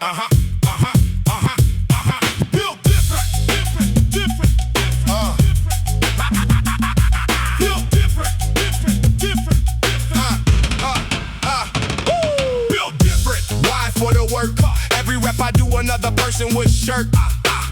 Built different, different, different, built different, different, different, built different. Why for the work? Every rep I do, another person would shirk.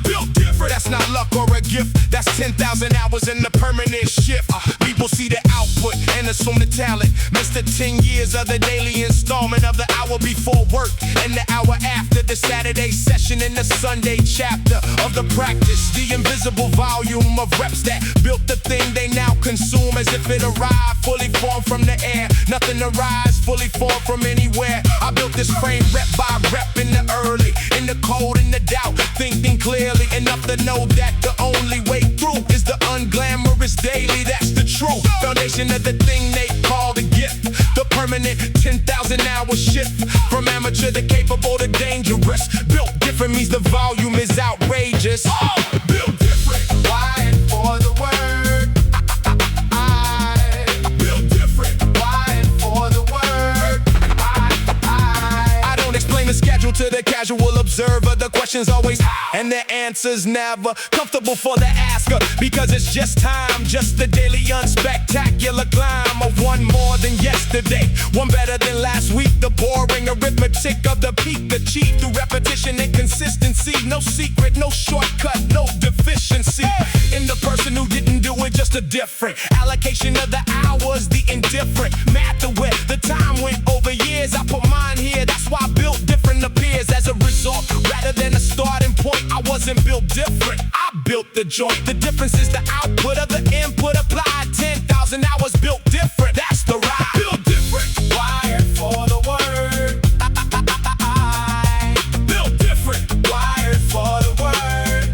Built different. That's not luck or a gift. That's 10,000 hours in the permanent shift. People see the output and assume the talent. Missed the 10 years of the daily installment of the hour before work and the hour after the Saturday session and the Sunday chapter of the practice. The invisible volume of reps that built the thing they now consume as if it arrived fully formed from the air. Nothing arrives fully formed from anywhere. I built this frame rep by rep in the early, in the cold, in the doubt, thinking clearly enough to know that the only way through is the unglamorous daily. That's the true foundation of the thing they call the gift. The permanent 10,000 hour shift from amateur to capable to dangerous. Built different means the volume is outrageous. Built different. Why and for the word. Built different. Why and for the word. I don't explain the schedule to the casual observer. The question's always and the answer's never comfortable for the asker, because it's just time, just the daily unspectacular climb of one more than yesterday, one better than last week. The boring arithmetic of the peak, the cheat through repetition and consistency. No secret, no shortcut, no deficiency in the person who didn't do it, just a different allocation of the hours, the indifferent math of where the time went over years. I put mine here, that's why built different appears as a result rather than a starting point. I wasn't built different, I built the joint. The difference is the output of the input applied. 10,000 hours built different, that's the ride. Built different, wired for the word. Built different, wired for the word.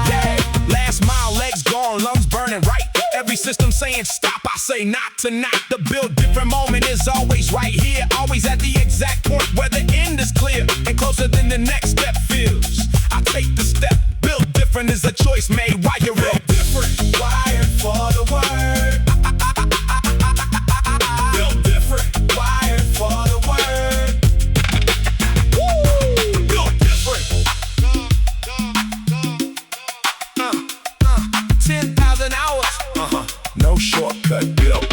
Yeah, last mile, legs gone, lungs burning right. Every system saying stop, I say not tonight. The build different moment is always right here, always at the exact point where the end is clear and closer than the next step feels. I take the step. Build different is a choice made while you're built different. Wired for the word. Built different. Wired for the word. Woo! Built different. 10,000 hours. No shortcut. Built.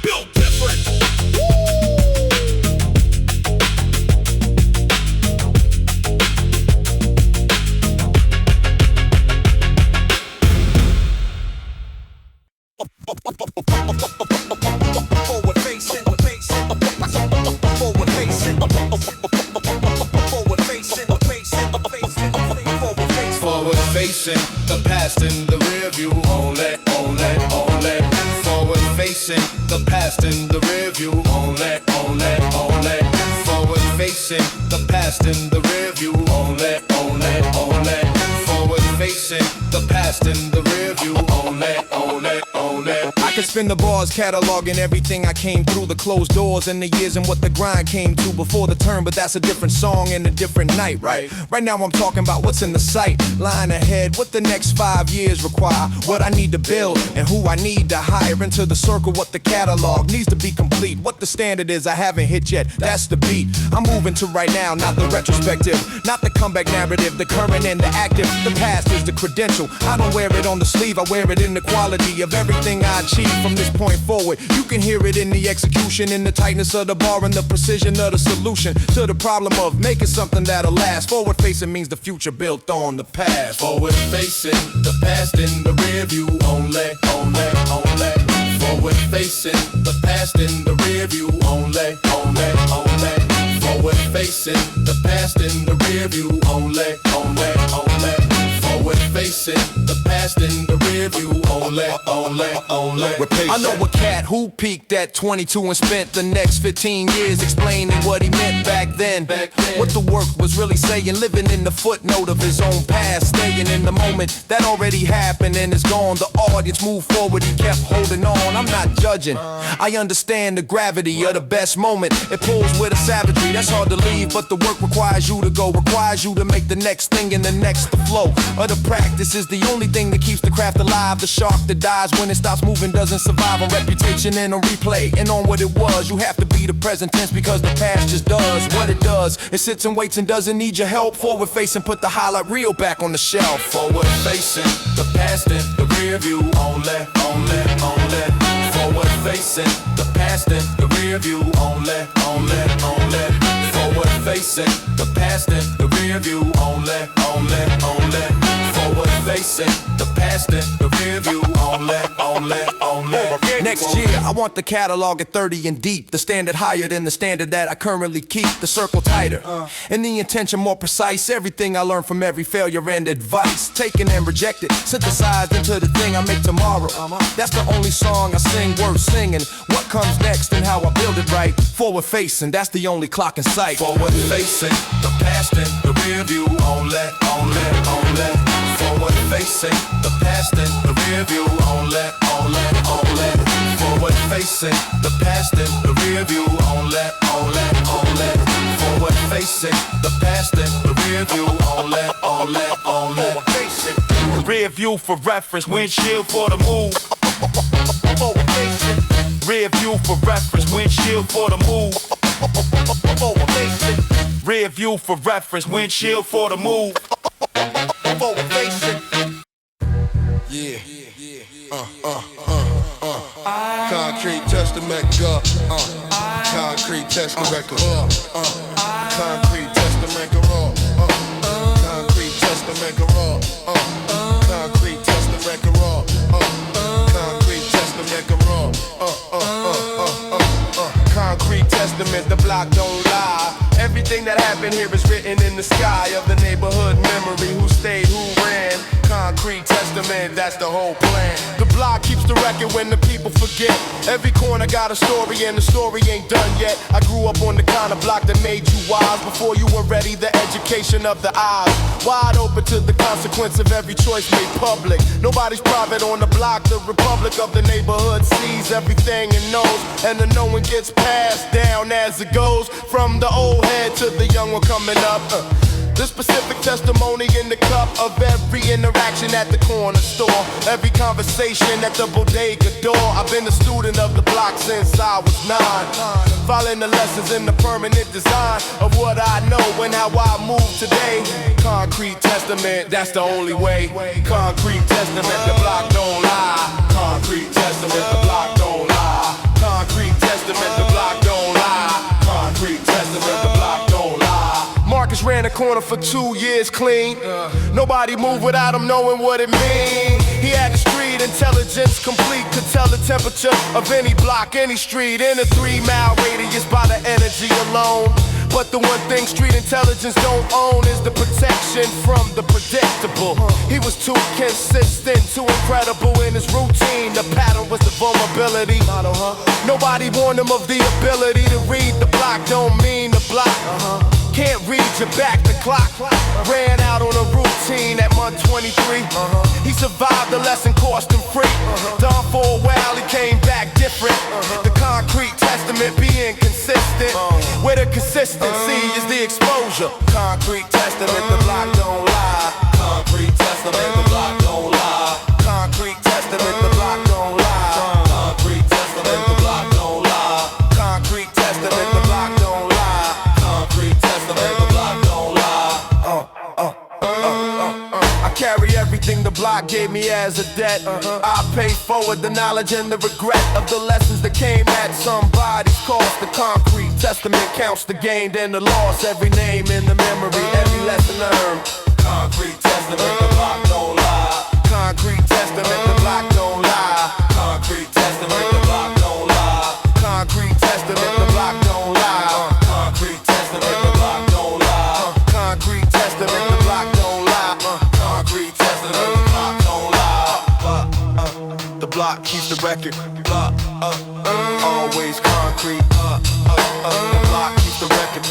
Built different. Forward facing, forward facing, forward facing, forward facing, the past in the rear view only, only, only. Forward facing, the past in the rear view only, only, only. Forward facing, the past in the rear view only, only, only. Forward facing, the past in the rear view only, only, only. I could spin the bars cataloging everything I came through, the closed doors and the years and what the grind came to before the turn, but that's a different song and a different night, right? Right now I'm talking about what's in the sight, lying ahead, what the next 5 years require, what I need to build and who I need to hire into the circle, what the catalog needs to be complete, what the standard is I haven't hit yet, that's the beat. I'm moving to right now, not the retrospective, not the comeback narrative, the current and the active. The past is the credential, I don't wear it on the sleeve, I wear it in the quality of everything I achieve from this point forward. You can hear it in the execution, in the tightness of the bar and the precision of the solution to the problem of making something that'll last. Forward facing means the future built on the past. Forward facing, the past in the rear view only, only, only. Forward facing, the past in the rear view only, only, only. Forward facing, the past in the rear view only, only, only. Forward facing, the past in the rear view only, only, only. I know a cat who peaked at 22 and spent the next 15 years explaining what he meant back then. what the work was really saying. Living in the footnote of his own past, staying in the moment that already happened and is gone. The audience moved forward, he kept holding on. I'm not judging, I understand the gravity of the best moment. It pulls with a savagery that's hard to leave, but the work requires you to go, requires you to make the next thing and the next the flow. Other practice is the only thing that keeps the craft alive. The shark that dies when it stops moving doesn't survive on reputation and on replay and on what it was. You have to be the present tense because the past just does what it does. It sits and waits and doesn't need your help. Forward facing, put the highlight reel back on the shelf. Forward facing, the past in the rear view only, only, only. Forward facing, the past in the rear view only, only, only. Forward facing, the past in the rear view only, only, only. Forward facing, the past in the rear view only, only, only. Next year, I want the catalog at 30 and deep, the standard higher than the standard that I currently keep, the circle tighter, and the intention more precise. Everything I learned from every failure and advice, taken and rejected, synthesized into the thing I make tomorrow. That's the only song I sing worth singing. What comes next and how I build it right. Forward facing, that's the only clock in sight. Forward facing, the past in the rear view only, only, only. Forward facing, the past in the rear view only, only, only. Forward facing, the past in the rear view only, only, only. Forward facing, the past in the rear view only, only, only. Rear view for reference, windshield for the move. Forward facing. Rear view for reference, windshield for the move. Forward facing. Rear view for reference, windshield for the move. Forward facing. Yeah. Concrete testament, concrete testament, concrete testament, concrete testament, concrete testament, concrete testament, concrete testament. The block don't lie. Everything that happened here is written in the sky of the neighborhood memory. Who stayed, who ran. Concrete testament, that's the whole plan. The block keeps the record when the people forget. Every corner got a story and the story ain't done yet. I grew up on the kind of block that made you wise. Before you were ready, the education of the eyes. Wide open to the consequence of every choice made public. Nobody's private on the block. The republic of the neighborhood sees everything and knows. And the knowing gets passed down as it goes. From the old head to the young one coming up. The specific testimony in the cup of every interaction at the corner store, every conversation at the bodega door. I've been a student of the block since I was 9, following the lessons in the permanent design of what I know and how I move today. Concrete testament, that's the only way. Concrete testament, the block don't lie. Concrete testament, the block don't lie. Concrete testament, the block don't lie. Concrete testament, the block don't lie. Marcus ran the corner for 2 years clean. Nobody moved without him knowing what it mean. He had the street intelligence complete, could tell the temperature of any block, any street in a 3-mile radius by the energy alone. But the one thing street intelligence don't own is the protection from the predictable. He was too consistent, too incredible in his routine. The pattern was the vulnerability. Nobody warned him of the ability to read the block, don't mean the block. Can't read your back, the clock ran out on a routine at month 23. He survived the lesson, cost him free. Done for a while, he came back different. The concrete testament being consistent, where the consistency is the exposure. Concrete testament, the block don't lie. Concrete testament, the block don't lie. Concrete testament, the block don't lie. Concrete testament, the block don't lie. Concrete testament, the block don't lie. Concrete testament, the block don't lie. I carry everything the block gave me as a debt. I pay forward the knowledge and the regret of the lessons that came at somebody's cost. The concrete testament counts the gain and the loss. Every name in the memory, every lesson learned. Concrete testament, the block don't lie. Concrete testament, the block don't lie. Concrete testament, the block don't lie. Concrete testament, the block don't lie. Concrete testament, the block don't lie. Concrete testament, the block don't lie. Concrete testament, the block don't lie. The block keeps the record. Always concrete. The block keeps the record.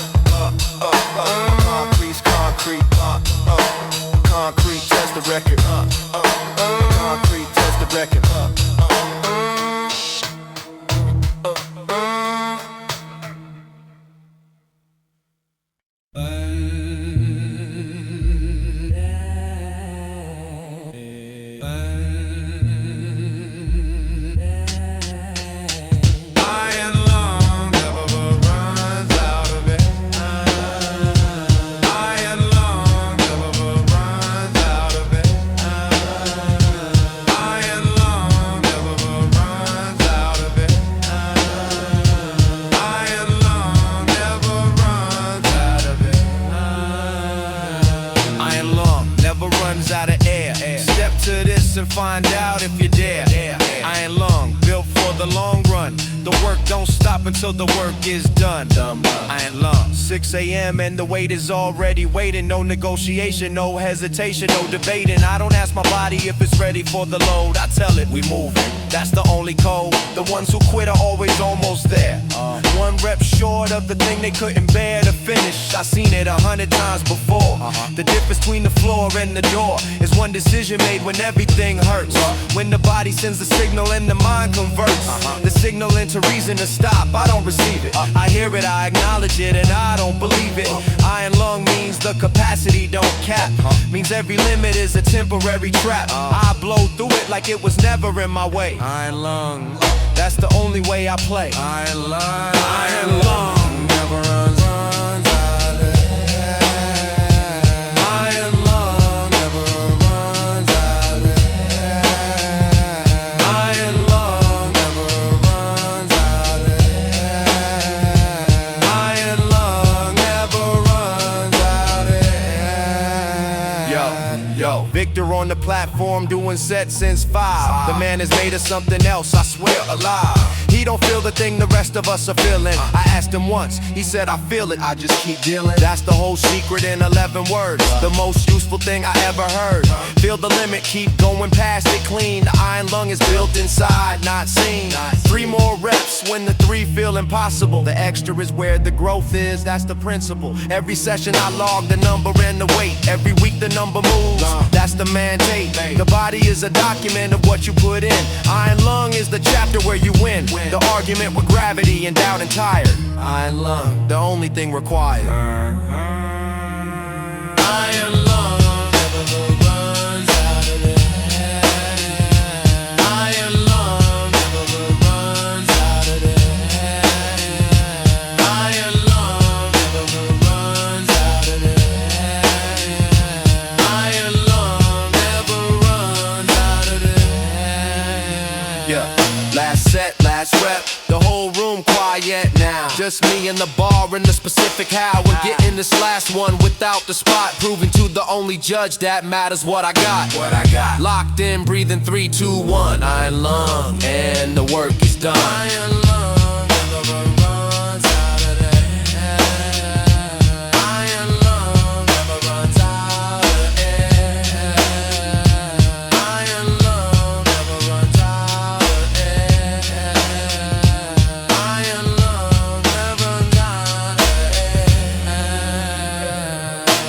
chance and find out if you dare. Iron lung, built for the long run. The work don't stop until the work is done. Iron lung, 6 a.m. and the wait is already waiting. No negotiation, no hesitation, no debating. I don't ask my body if it's ready for the load. I tell it we moving. That's the only code. The ones who quit are always almost there. One rep short of the thing they couldn't bear to finish. I seen it 100 times before. The difference between the floor and the door is one decision made when everything hurts. When the body sends a signal and the mind converts the signal into reason to stop. I don't receive it. I hear it, I acknowledge it, and I don't believe it. Iron lung means the capacity don't cap. Means every limit is a temporary trap. I blow through it like it was never in my way. Iron lung, that's the only way I play. Iron lung never runs out of air. Iron lung never runs out of air. Iron lung never runs out of air. Iron lung never runs out of air. Yo, Victor on the platform doing sets since 5. The man is made of something else, I swear, alive. He don't feel the thing the rest of us are feeling. I asked him once, he said I feel it, I just keep dealing. That's the whole secret in 11 words. The most useful thing I ever heard. Feel the limit, keep going past it clean. The iron lung is built inside, not seen. 3 more reps when the 3 feel impossible. The extra is where the growth is, that's the principle. Every session I log the number and the weight. Every week the number moves, that's the mandate. The body is a document of what you put in. Iron lung is the chapter where you win. The argument with gravity and doubt and tired. Iron lung, the only thing required. Iron lung never runs out of air. Iron lung never runs out of air. Iron lung never runs out of air. Iron lung never runs out of air. Last set, last rep, the whole room quiet now. Just me and the bar and the specific how. We're getting this last one without the spot, proving to the only judge that matters what I got. Locked in, breathing 3, 2, 1. Iron lung, and the work is done. Iron lung never runs out of air. Iron lung never runs out of air. Iron lung never runs out of air. Iron lung never runs out of air.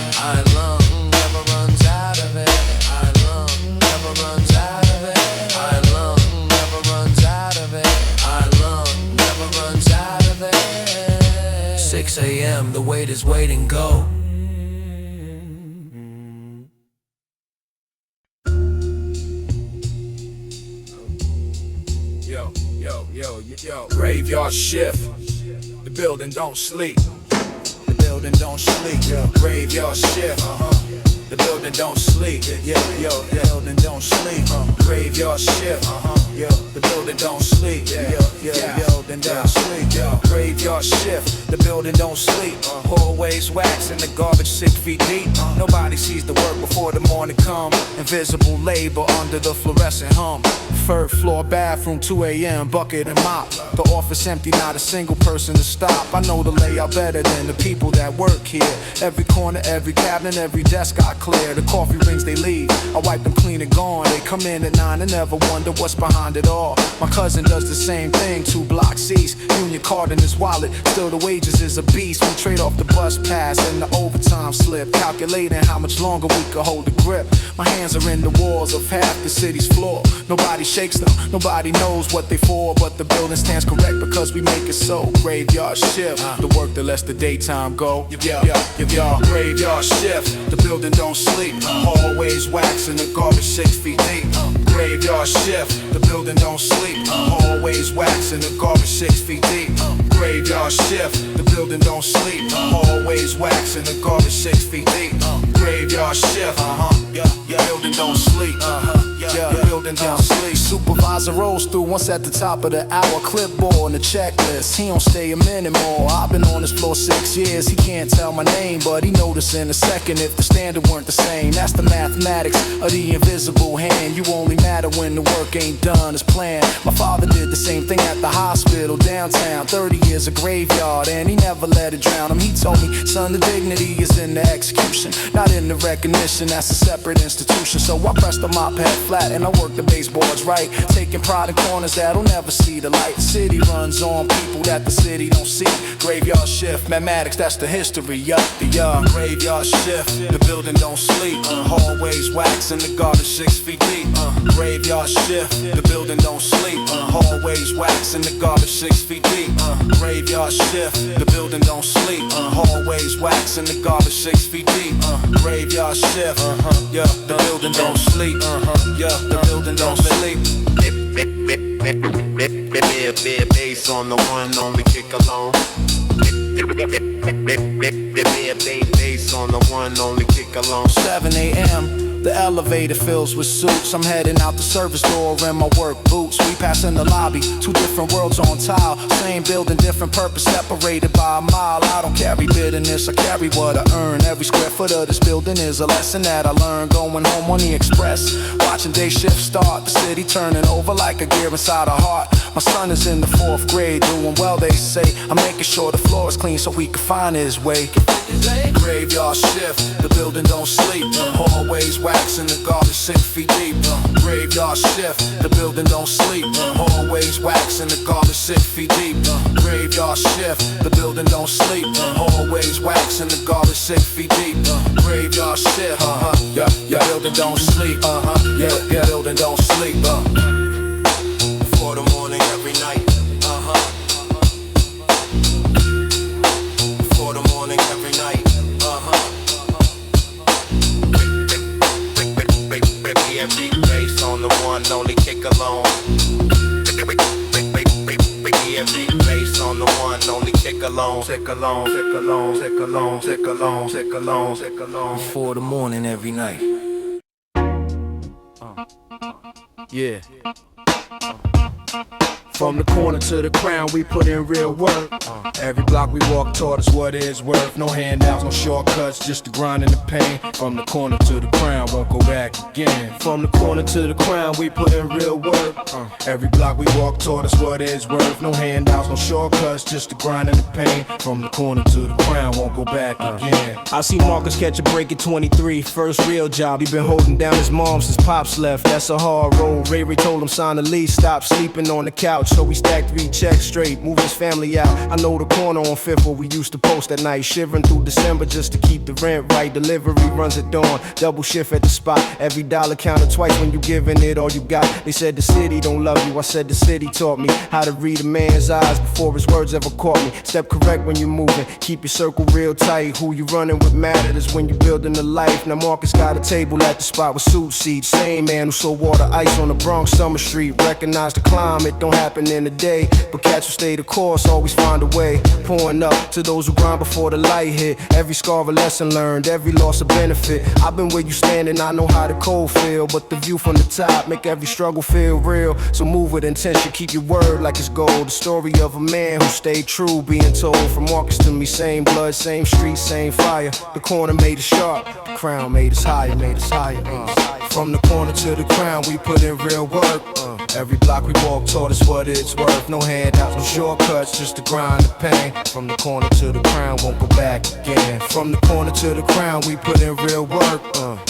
Iron lung never runs out of air. Iron lung never runs out of air. Iron lung never runs out of air. Iron lung never runs out of air. 6 a.m. the wait is waiting, go. Yo, graveyard shift. The building don't sleep. The building don't sleep. Graveyard shift. The building don't sleep. The building don't sleep. Graveyard shift. The building don't sleep. Building don't sleep. Graveyard shift. The building don't sleep. Hallways wax in the garbage 6 feet deep. Nobody sees the work before the morning come. Invisible labor under the fluorescent hum. 3rd floor bathroom, 2 a.m. bucket and mop. The office empty, not a single person to stop. I know the layout better than the people that work here. Every corner, every cabinet, every desk I clear. The coffee rings, they leave. I wipe them clean and gone. They come in at 9 and never wonder what's behind it all. My cousin does the same thing, 2 blocks east. Union card in his wallet, still the wages is a beast. We trade off the bus pass and the overtime slip, calculating how much longer we could hold the grip. My hands are in the walls of half the city's floor. Nobody shakes them, nobody knows what they for, but the building stands correct because we make it so. Graveyard shift, the work that lets the daytime go. Y'all, graveyard shift, the building don't sleep. Hallways wax in the garbage 6 feet deep. Graveyard shift, the building don't sleep. Hallways wax in the garbage 6 feet deep. Graveyard shift, the building don't sleep. Hallways wax in the garbage 6 feet deep. Graveyard shift, building don't sleep. building don't sleep. Supervisor rolls through once at the top of the hour. Clipboard and the checklist, he don't stay a minute more. I've been on this floor 6 years, he can't tell my name, but he noticed in a second if the standard weren't the same. That's the mathematics of the invisible hand. You only matter when the work ain't done as planned. My father did the same thing at the hospital downtown. 30 years a graveyard and he never let it drown him. He told me, son, the dignity is in the execution, not in the recognition. That's a separate institution. So I pressed on my pad flat and I worked the baseboards right, taking pride in corners that'll never see the light. The city runs on people that the city don't see. Graveyard shift, mathematics, that's the history. The graveyard shift, the building don't sleep. Hallways wax and the garbage 6 feet deep. Graveyard shift, the building don't sleep. Hallways wax and the garbage 6 feet deep. Graveyard shift, the building don't sleep. Hallways wax and the garbage 6 feet deep. Graveyard shift, yeah, the building don't sleep. Yeah, the building don't sleep. Bass on the one, only kick alone. Bass on the one, only kick alone. 7 a.m. The elevator fills with suits. I'm heading out the service door in my work boots. We pass in the lobby, 2 different worlds on tile. Same building, different purpose, separated by a mile. I don't carry bitterness, I carry what I earn. Every square foot of this building is a lesson that I learned. Going home on the express, watching day shift start. The city turning over like a gear inside a heart. My son is in the 4th grade, doing well they say. I'm making sure the floor is clean so he can find his way. Graveyard shift, the building don't sleep. Hallways wax and the garbage 6 feet deep. Graveyard shift, the building don't sleep. Hallways wax and the garbage 6 feet deep. Graveyard shift, the building don't sleep. Hallways wax and the garbage 6 feet deep. Graveyard shift, yeah, yeah, building don't sleep. Yeah, yeah, building don't sleep. Before the morning every night. Before the morning every night. Bass on the one, only kick alone. Bass on the one, only kick alone. Tick along, tick along, tick along, tick along, tick along, tick along. Before the morning every night. Yeah. From the corner to the crown, we put in real work. Every block we walk taught us what it's worth. No handouts, no shortcuts, just the grind and the pain. From the corner to the crown, won't go back again. From the corner to the crown, we put in real work. Every block we walk taught us what it's worth. No handouts, no shortcuts, just the grind and the pain. From the corner to the crown, won't go back again. I see Marcus catch a break at 23, first real job. He been holding down his mom since Pops left. That's a hard road. Ray told him sign the lease, stop sleeping on the couch. So we stacked 3 checks straight, move his family out. I know the corner on 5th where we used to post at night, shivering through December just to keep the rent right. Delivery runs at dawn, double shift at the spot. Every dollar counted twice when you giving it all you got. They said the city don't love you, I said the city taught me how to read a man's eyes before his words ever caught me. Step correct when you're moving, keep your circle real tight. Who you running with matters when you building a life. Now Marcus got a table at the spot with suit seats. Same man who sold water ice on the Bronx Summer Street. Recognize the climate don't happen in a day, but cats who stay the course always find a way. Pouring up to those who grind before the light hit. Every scar a lesson learned, every loss a benefit. I've been where you standing, I know how the cold feel, but the view from the top make every struggle feel real. So move with intention, keep your word like it's gold. The story of a man who stayed true, being told from Marcus to me. Same blood, same street, same fire. The corner made us sharp, the crown made us higher, made us higher. From the corner to the crown, we put in real work. Every block we walk taught us what it's worth. No handouts, no shortcuts, just the grind, the pain. From the corner to the crown, won't go back again. From the corner to the crown, we put in real work.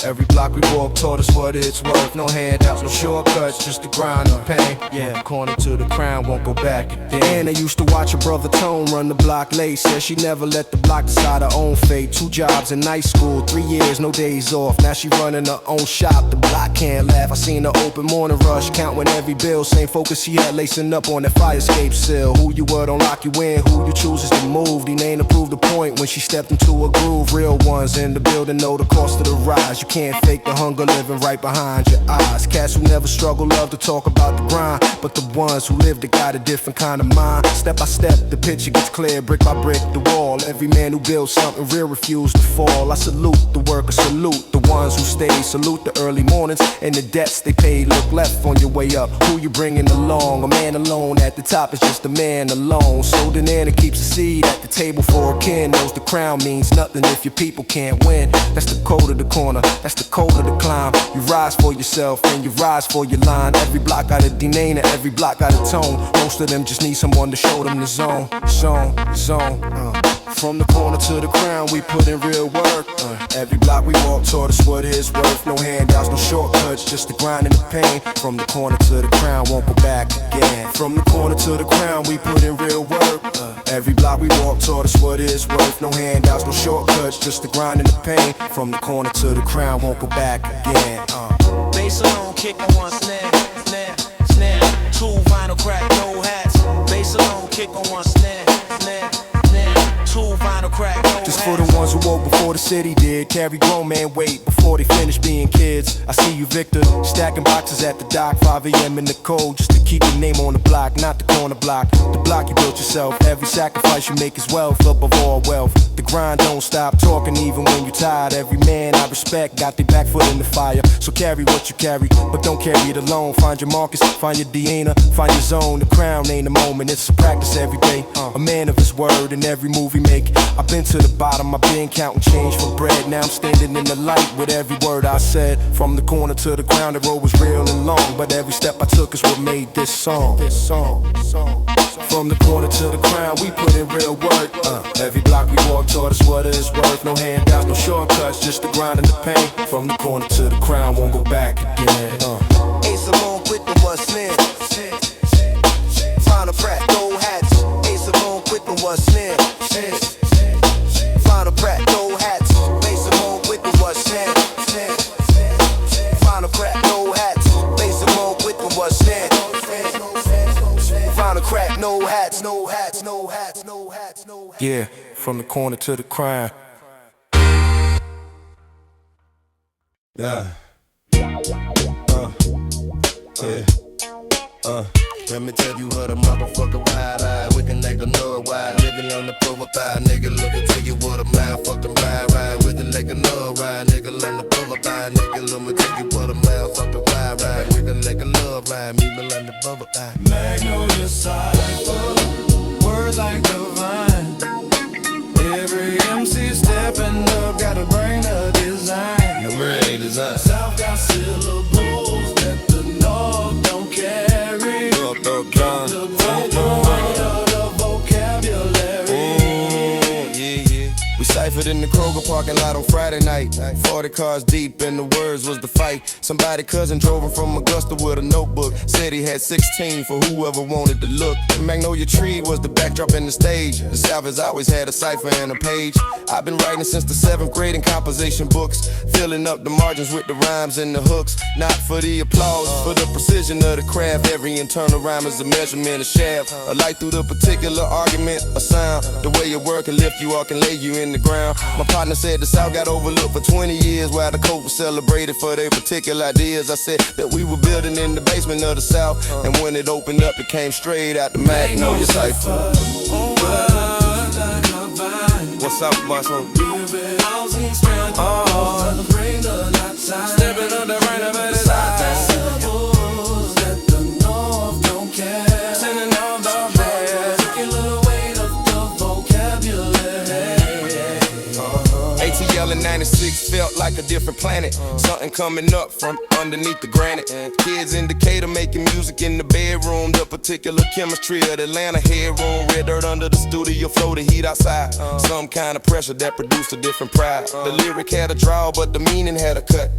Every block we walk taught us what it's worth. No handouts, no shortcuts, just the grind, the pain. Yeah, corner to the crown, won't go back again. I used to watch her brother Tone run the block late. Said she never let the block decide her own fate. 2 jobs in night school, 3 years, no days off. Now she running her own shop, the block can't laugh. I seen her open morning rush, counting every we build. Same focus she had, lacing up on that fire escape sill. Who you were don't lock you in, who you choose is to move. D-Name to prove the point when she stepped into a groove. Real ones in the building know the cost of the rise. You can't fake the hunger living right behind your eyes. Cats who never struggle love to talk about the grind, but the ones who live, they got a different kind of mind. Step by step, the picture gets clear, brick by brick, the wall. Every man who builds something real refuse to fall. I salute the worker, salute the ones who stay. Salute the early mornings and the debts they pay. Look left on your way up, who you bringing along? A man alone at the top is just a man alone. Sold in there and keeps a seed at the table for a kin. Knows the crown means nothing if your people can't win. That's the code of the corner, that's the code of the climb. You rise for yourself and you rise for your line. Every block got a D-Name and every block got a tone. Most of them just need someone to show them the zone. From the corner to the crown, we put in real work. Every block we walk taught us what it's worth. No handouts, no shortcuts, just the grind and the pain. From the corner to the crown, won't go back again. From the corner to the crown, we put in real work. Every block we walk taught us what it's worth. No handouts, no shortcuts, just the grind and the pain. From the corner to the crown, won't go back again. Bass alone, kick on one snare, snare, snare. Two vinyl crack, no hats. Bass alone, kick on one snare, snare, snare. Two vinyl crack, no hats. Just for the ones who woke before the city did. Carry grown man weight before they finish being kids. I see you, Victor, stacking boxes at the dock. 5 a.m. in the cold, just to keep your name on the block. Not the corner block, the block you built yourself. Every sacrifice you make is wealth, above all wealth. The grind don't stop talking even when you're tired. Every man I respect got their back foot in the fire. So carry what you carry, but don't carry it alone. Find your Marcus, find your Deanna, find your zone. The crown ain't a moment, it's a practice every day. A man of his word in every move he make. I've been to the bottom, I've been counting change for bread. Now I'm standing in the light with every word I said. From the corner to the crown, the road was real and long, but every step I took is what made this song. From the corner to the crown, we put in real work. Every block we walk taught us what it's worth. No handouts, no shortcuts, just the grind and the pain. From the corner to the crown, won't go back again. Ace alone, quit the one snare. Final crack, no hats. Ace alone, quit the one snare. Final crack, no hats. Bass alone, quit the one snare. Final crack, no hats. Bass alone, quit the one snare. Final crack, no hats, no hats, no hats, no hats, no hats. Yeah, from the corner to the crown. Yeah. Let me tell you what a motherfucker ride. We can make a nut wide. Nigga on the profile, nigga look and tell you what a motherfucking ride. We can make a nut ride. Nigga on the profile, nigga let me tell you what a motherfucking ride. We can make a nut ride. Me on the profile. Magnolia cypher, words like divine. Every MC stepping up, gotta bring a design. The brain design. South got syllables that the North don't carry. The vocabulary. We ciphered in the Kroger parking lot on Friday night. 40 cars deep and the words was the fight. Somebody cousin drove him from Augusta with a notebook. Said he had 16 for whoever wanted to look. The Magnolia tree was the backdrop and the stage. The South has always had a cipher and a page. I've been writing since the 7th grade in composition books, filling up the margins with the rhymes and the hooks. Not for the applause, for the precision of the craft. Every internal rhyme is a measurement, a shaft. A light through the particular argument, a sound. The way you work can lift you up and lay you in the ground. My partner said the South got overlooked for 20 years while the coast was celebrated for their particular ideas. I said that we were building in the basement of the South, and when it opened up, it came straight out the Magnolia cipher. What's up, my son? Stepping on the right of it, syllables that the North don't care. Sending all the bad, taking a little weight of the vocabulary. ATL in 96 felt like a different planet. Something coming up from underneath the granite. Kids in Decatur making music in the bedroom. The particular chemistry of the Atlanta headroom. Red dirt under the studio floor, the heat outside. Some kind of pressure that produced a different pride. The lyric had a draw, but the meaning had a cut.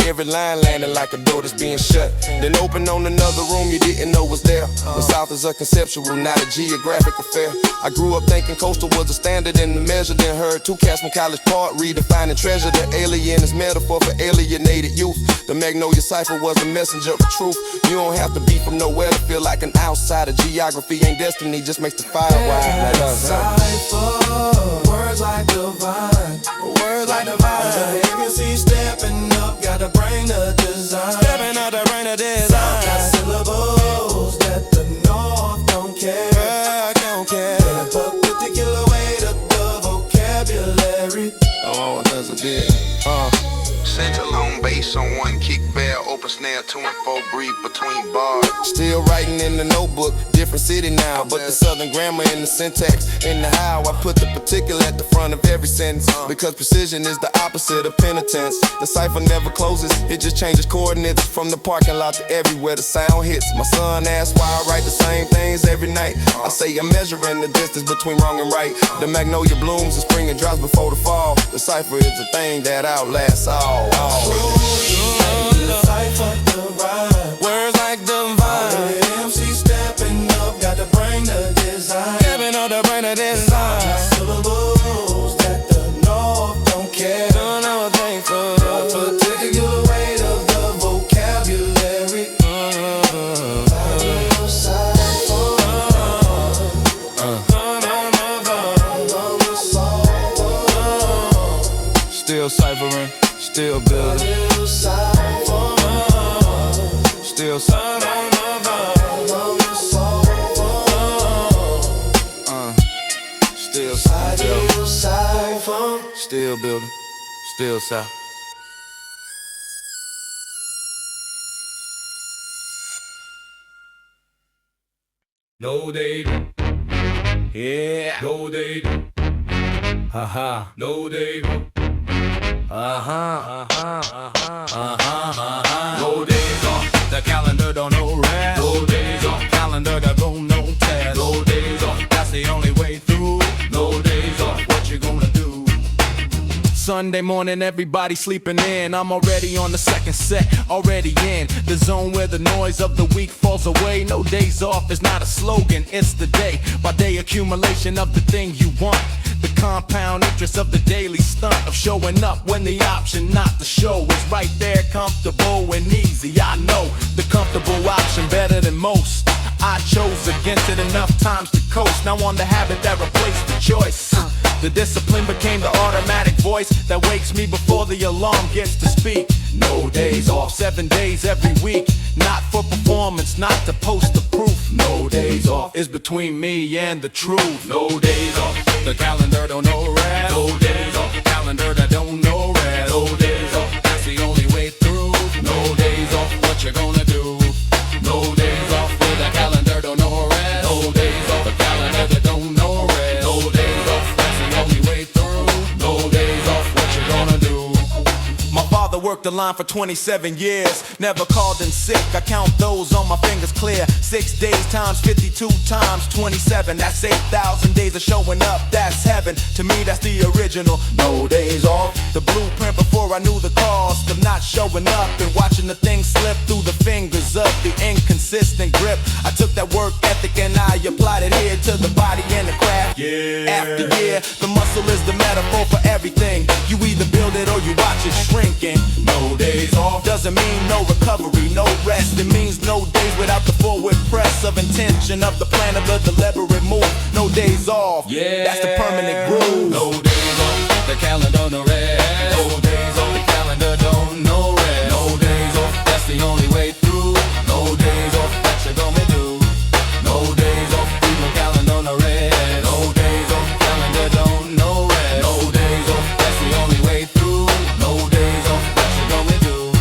Every line landing like a door that's being shut. Then open on another room you didn't know was there. The South is a conceptual, not a geographic affair. I grew up thinking coastal was a standard and the measure. Then heard two cats from College Park redefining treasure. The alien is metaphor for alienated youth. The Magnolia Cipher was a messenger of truth. You don't have to be from nowhere to feel like an outsider. Geography ain't destiny, just makes the fire wild. Cipher, words like divine, words like divine. The agency stepping up, gotta bring the design. Stepping up to bring the design. Got syllables that the North don't care. Don't care. But particular weight of the vocabulary. Oh, that's a bit. Center long bass on one kick bell, open snare 2 and 4, breathe between bars. Still writing in the notebook, different city now, but the southern grammar and the syntax and the how. I put the particular at the front of every sentence, because precision is the opposite of penitence. The cipher never closes, it just changes coordinates from the parking lot to everywhere the sound hits. My son asks why I write the same things every night. I say I'm measuring the distance between wrong and right. The magnolia blooms and spring and drops before the fall. The cipher is the thing that outlasts all. The cipher, the rhyme. Words like divine. The MC stepping up, got to bring the design. Stepping up to bring the design. Syllables that the North don't care. Don't know what they for. Particular weight of the vocabulary. Still ciphering, still building. Still ciphering. Still building, still south. No, they don't. Yeah. No, they don't. Haha. No, they don't. No days off. The calendar don't know rest. No days off. Calendar that don't know test. No days off. That's the only way through. No days off. What you gonna do? Sunday morning, everybody sleeping in. I'm already on the second set, already in the zone where the noise of the week falls away. No days off is not a slogan, it's the day by day accumulation of the thing you want. The compound interest of the daily stunt of showing up when the option not to show is right there, comfortable and easy. I know the comfortable option better than most. I chose against it enough times to coast. Now on the habit that replaced the choice. The discipline became the automatic voice that wakes me before the alarm gets to speak. No days off, 7 days every week. Not for performance, not to post the proof. No days off is between me and the truth. No days off, the calendar don't know rest. No days off, the calendar that don't know rest. No days off, that's the only way through. No days off, what you gonna do? No days off, with the calendar don't know rest. No days off, the calendar that don't know rest. No days off, that's the only way through. No days off, what you gonna do? My father worked the line for 27 years, never called in sick. I count those on my fingers clear. 6 days times 52 times 27. That's 8,000 days of showing up. That's heaven. To me, that's the original. No days off. The blueprint before I knew the cost of not showing up and watching the thing slip through the fingers of the inconsistent grip. I took that work ethic and I applied it here to the body and the craft. Yeah. After year, the muscle is the metaphor for everything. You either build it or you watch it shrinking. No days off doesn't mean no recovery, no rest. It means no days without the forward press of intention of the plan of the deliberate move. No days off, yeah, that's the permanent groove. No days off, the calendar no rest. No days off, the calendar don't no rest. No days off, that's the only way through. No days off, what you gonna do? No days off, the calendar no rest. No days off, calendar don't no rest. No days off, that's the only way through. No days off, what you gonna do?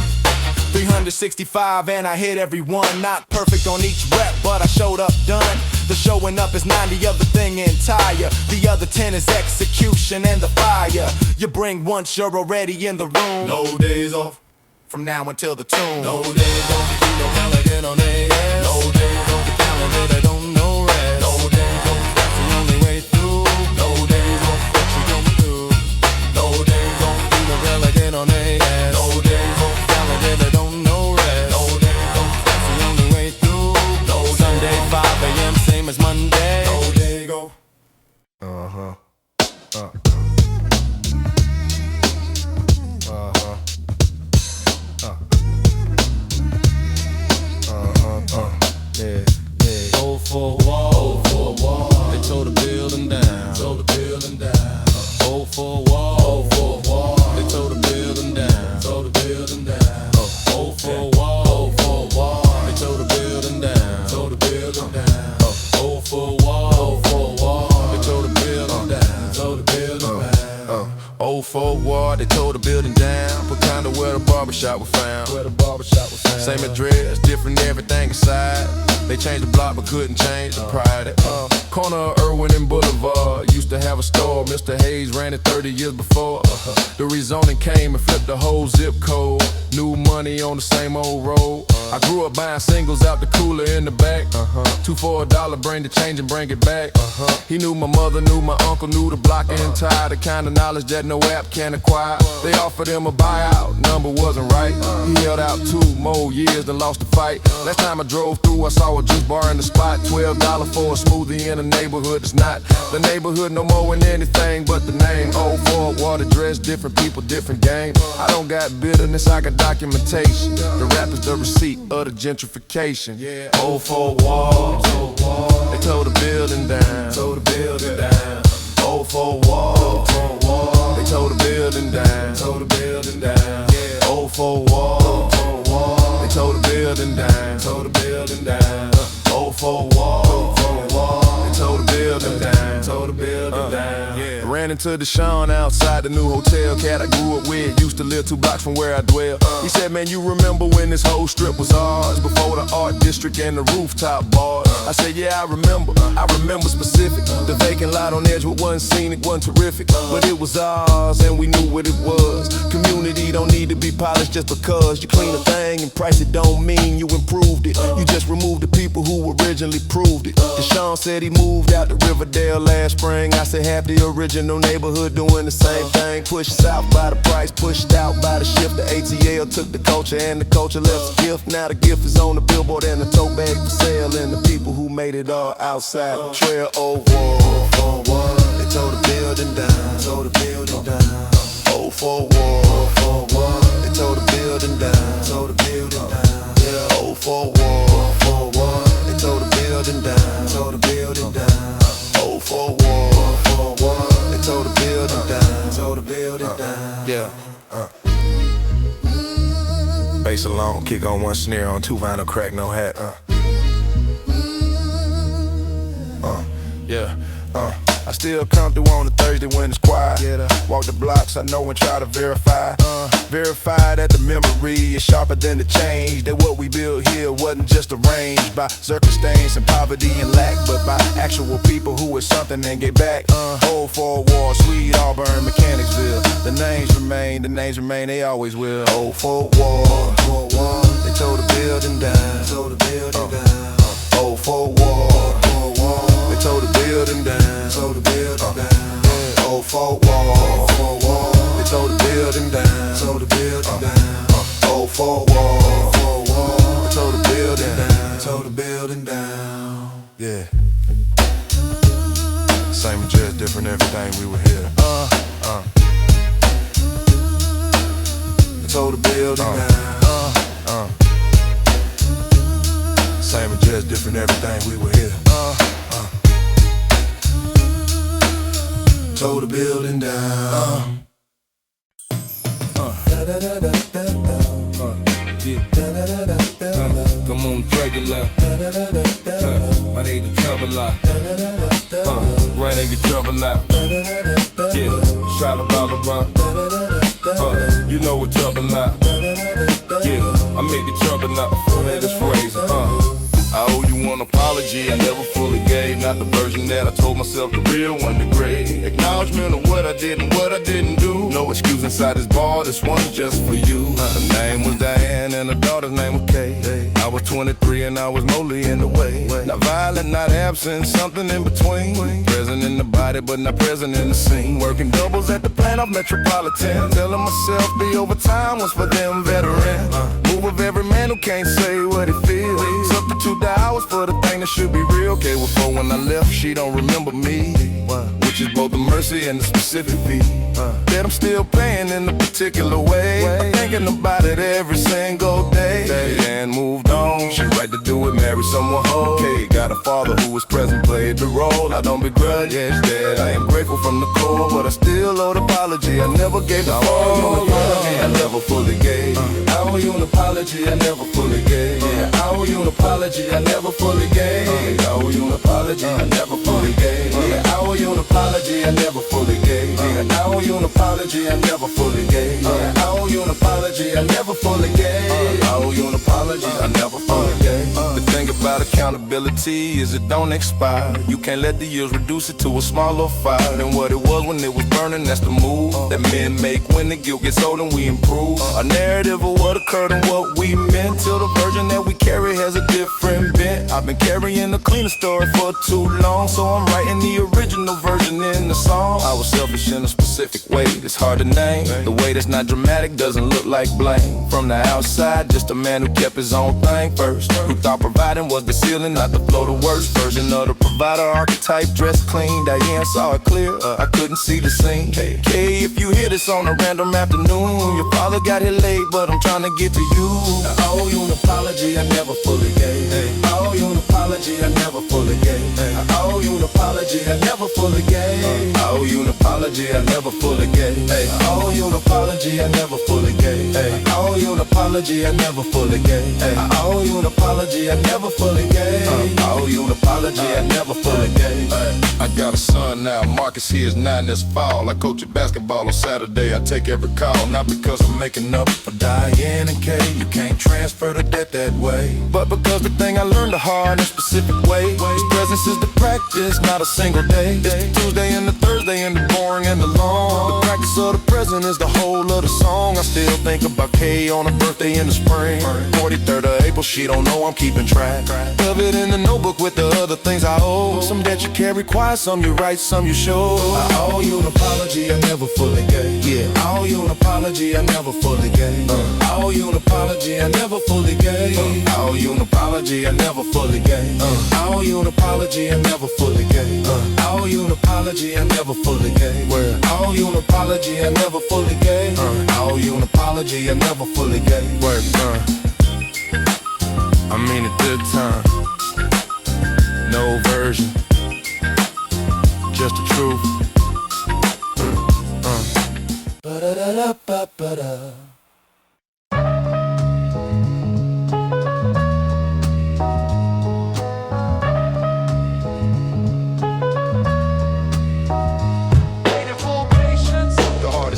365 and I hit every one. Not perfect on each rep, but I showed up done. The showing up is 90 of the thing entire. The other 10 is execution and the fire. You bring once you're already in the room. No days off, from now until the tune. No days off, you know elegant on AS. No days off, the calendar that don't know rest. No days off, that's the only way through. No days off, what you gonna do? No days off, you know elegant on AS. No days off, calendar that don't know rest. No days off, that's the only way through. No Sunday 5 a.m. same as Monday. No day go. ward, they tore the building down. Put kinda where the barbershop was found. Same address, different everything inside. They changed the block but couldn't change the pride. Corner of Irwin and Boulevard used to have a store. Mr. Hayes ran it 30 years before. The rezoning came and flipped the whole zip code. New money on the same old road. I grew up buying singles out the cooler in the back. 2 for $1, bring the change and bring it back. He knew my mother, knew my uncle, knew the block entire. The kind of knowledge that no app can acquire. They offered him a buyout, number wasn't right. He held out 2 more years, then lost the fight. Last time I drove through, I saw a juice bar in the spot. $12 for a smoothie in a neighborhood. It's not the neighborhood no more than anything but the name. Old Ford, water dress, different people, different game. I don't got bitterness, I got documentation. The rap is the receipt of the gentrification. Old Ford walls, they tore the building down. Old Ford walls, they tore the building down. Old Ford walls, they tore the building down. Old Ford walls, they tore the building down. Ran into Deshaun outside the new hotel. Cat I grew up with, used to live 2 blocks from where I dwell. He said, man, you remember when this whole strip was ours? Before the art district and the rooftop bars. I said, yeah, I remember specific. The vacant lot on Edgewood wasn't scenic, wasn't terrific, but it was ours and we knew what it was. Community don't need to be polished just because you clean a thing and price it don't mean you improved it. You just removed the people who originally proved it. Deshaun said he moved out to Riverdale last spring. I said, half the original neighborhood doing the same thing. Pushed south by the price, pushed out by the shift. The ATL took the culture and the culture left a gift. Now the gift is on the billboard and the tote bag for sale. And the people who made it all outside the trail. Old war, they tore the building down. Old Fort War, they tore the building down. Yeah, Old Fort War, they tore the building down. Old Fort War, they tore the building down. Yeah. Bass alone, kick on 1 snare on 2 vinyl, crack, no hat. I still come through on a Thursday when it's quiet. Walk the blocks, I know and try to verify. Verify that the memory is sharper than the change. That what we built here wasn't just arranged by circumstance and poverty and lack, but by actual people who is something and get back. Old Fort War, Sweet Auburn, Mechanicsville. The names remain, they always will. Old Fort War, they tore the building down. Old Fort War, they tore the building down. Old Fort War, they tore the building down. Old Fort War, they tore the building down. Yeah. Same address, different everything, we were here. They tore the building down. Same address, different everything, we were here. Tore the building down. Come on, regular. My name the trouble out. Right nigga trouble out. Yeah, try to ball around. You know what trouble out. Yeah, I make the trouble out. Man, this phrase. I owe you an apology I never fully gave. Not the version that I told myself, the real one, the great acknowledgement of what I did and what I didn't do. No excuse inside this bar, this one's just for you. Her name was Diane and her daughter's name was Kay. I was 23 and I was mostly in the way. Not violent, not absent, something in between. Present in the body but not present in the scene. Working doubles at the plant of Metropolitan. Telling myself the overtime was for them veterans. Move of every man who can't say what he feels. Substitute the hours for the thing that should be real. Okay, well, for when I left, she don't remember me. Which is both the mercy and the specific fee. That I'm still playing in a particular way. Thinking about it every single day. And moved on. She right to do it, marry someone okay. Got a father who was present, played the role. I don't begrudge it's dead. I am grateful from the core, but I still owe the apology. I never gave the apology. I never fully gave. I owe you an apology. I never fully gave. I owe you an apology. I never fully gave. I owe you an apology. I never fully gave. I owe owe you an apology I never fully gave. I owe you an apology I never fully gave. I owe you an apology I never fully gave. I owe you an apology I never fully gave. The thing about accountability is it don't expire. You can't let the years reduce it to a smaller fire than what it was when it was burning. That's the move that men make when the guilt gets old and we improve. A narrative of what occurred and what we meant, till the version that we carry has a different bent. I've been carrying the cleaner story for too long, so I'm writing the original version in the song. I was selfish in a specific way that's hard to name. The way that's not dramatic doesn't look like blame. From the outside, just a man who kept his own thing first, who thought providing was the ceiling, not the flow. The worst version of the provider archetype, dressed clean. Diane saw it clear, I couldn't see the scene. Hey, if you hear this on a random afternoon, your father got here late, but I'm trying to get to you. I owe you an apology I never fully gave. I owe you an apology I never fully gave. I owe you an apology I never fully gave. I owe you an apology I never fully gave. I owe you an apology I never fully gave. I owe you an apology I never fully gave. I owe you an apology I never fully gave. I owe you an apology I never fully gave. I got a son now, Marcus, he is 9 this fall. I coach at basketball on Saturday, I take every call. Not because I'm making up for Diane and Kay, you can't transfer the debt that way, but because the thing I learned the hard in a specific way. His presence is the practice, not a single day. It's the Tuesday and the Thursday and the boring and the long. The practice of the present is the whole of the song. I still think about Kay on her birthday in the spring. 43rd of April, she don't know I'm keeping track of it in the notebook with the other things I owe. Some that you carry quiet, some you write, some you show. I owe you an apology I never fully gave. Yeah, I owe you an apology I never fully gave. I owe you an apology I never fully gave. I owe you an apology I never fully gave. I owe you an apology I never fully gave. I owe you an apology I never fully gave. I owe you an apology I never fully gave. I owe you an apology I never fully gave. I mean it good time. No version, just the truth. Ba-da-da-da-ba-ba-da.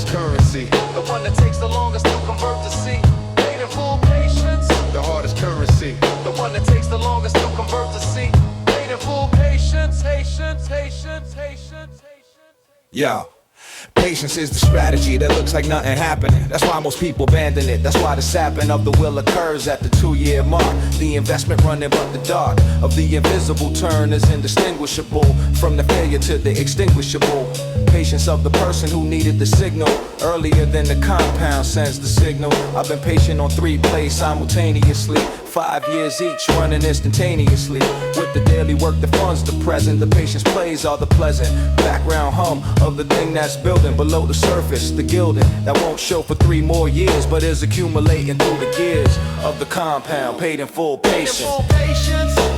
Currency, the one that takes the longest to convert to C. Paid in full patience, the hardest currency, the one that takes the longest to convert to C. Paid in full patience, patience, patience, patience, patience. Yeah. Patience is the strategy that looks like nothing happening. That's why most people abandon it. That's why the sapping of the will occurs at the 2-year mark. The investment running but the dark of the invisible turn is indistinguishable from the failure to the extinguishable. Patience of the person who needed the signal earlier than the compound sends the signal. I've been patient on 3 plays simultaneously, 5 years each running instantaneously. With the daily work that funds the present, the patience plays are the pleasant background hum of the thing that's building below the surface, the gilding that won't show for 3 more years, but is accumulating through the gears of the compound. Paid in full patience,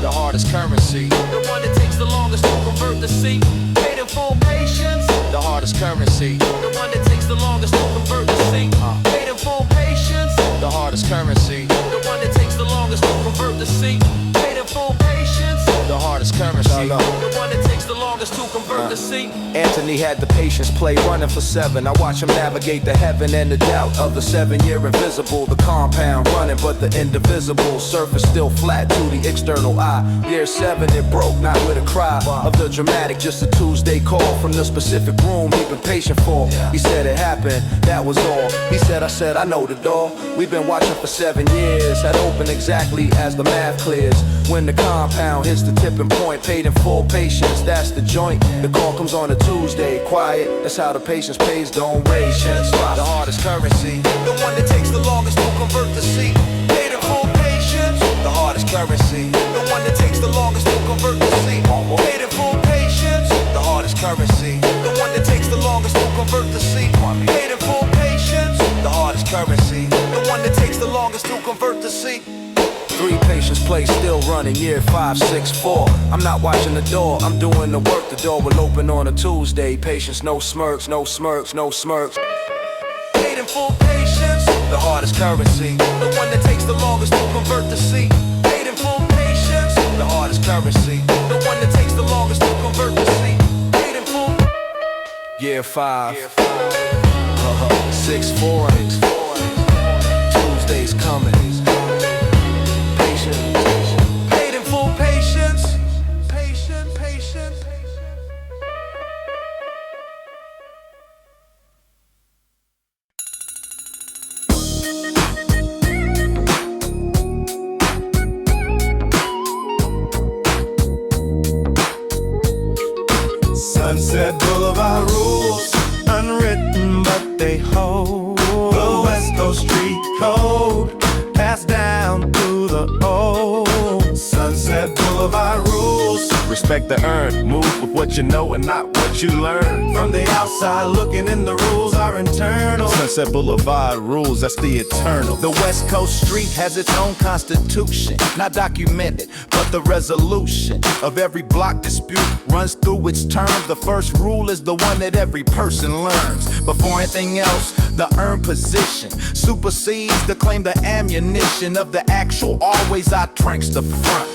the hardest currency, the one that takes the longest to convert the C. Paid in full patience, the hardest currency, the one that takes the longest to convert the C. Paid in full patience, the hardest currency, the one that takes the longest to convert the C. Paid in full patience, the hardest currency, the one that takes the longest to convert the C. Anthony had the patience play running for 7. I watch him navigate the heaven and the doubt of the 7-year invisible. The compound running but the indivisible. Surface still flat to the external eye. Year 7 it broke, not with a cry of the dramatic, just a Tuesday call from the specific room he'd been patient for. He said it happened, that was all. He said, I know the door. We've been watching for 7 years. Had opened exactly as the math clears. When the compound hits the tipping point, paid in full patience, that's the joint. The call comes on a Tuesday, quiet. That's how the patience pays, don't raise. The hardest currency, the one that takes the longest to convert the C. Paid in full patience, the hardest currency, the one that takes the longest to convert the C. Paid in full patience, the hardest currency, the one that takes the longest to convert the C. Paid in full patience, the hardest currency, the one that takes the longest to convert the C. 3 patience plays still running, year 5, 6, 4. I'm not watching the door, I'm doing the work. The door will open on a Tuesday. Patience, no smirks, no smirks, no smirks. Paid in full patience, the hardest currency, the one that takes the longest to convert the C. Paid in full patience, the hardest currency, the one that takes the longest to convert the C. Paid in Year 5, 6-4, Tuesday's coming. Patience, Paid in full patience. Patient, patient. Sunset Boulevard rules, unwritten but they hold. The West Coast street code, passed down through the old. Sunset Boulevard rules, respect the earned, move with what you know and not what you learn. From the outside looking in, the rules are internal. Sunset Boulevard rules, that's the eternal. The West Coast street has its own constitution, not documented, but the resolution of every block dispute runs through its term. The first rule is the one that every person learns. Before anything else, the earned position supersedes the claim, the ammunition of the actual. Always outranks the front.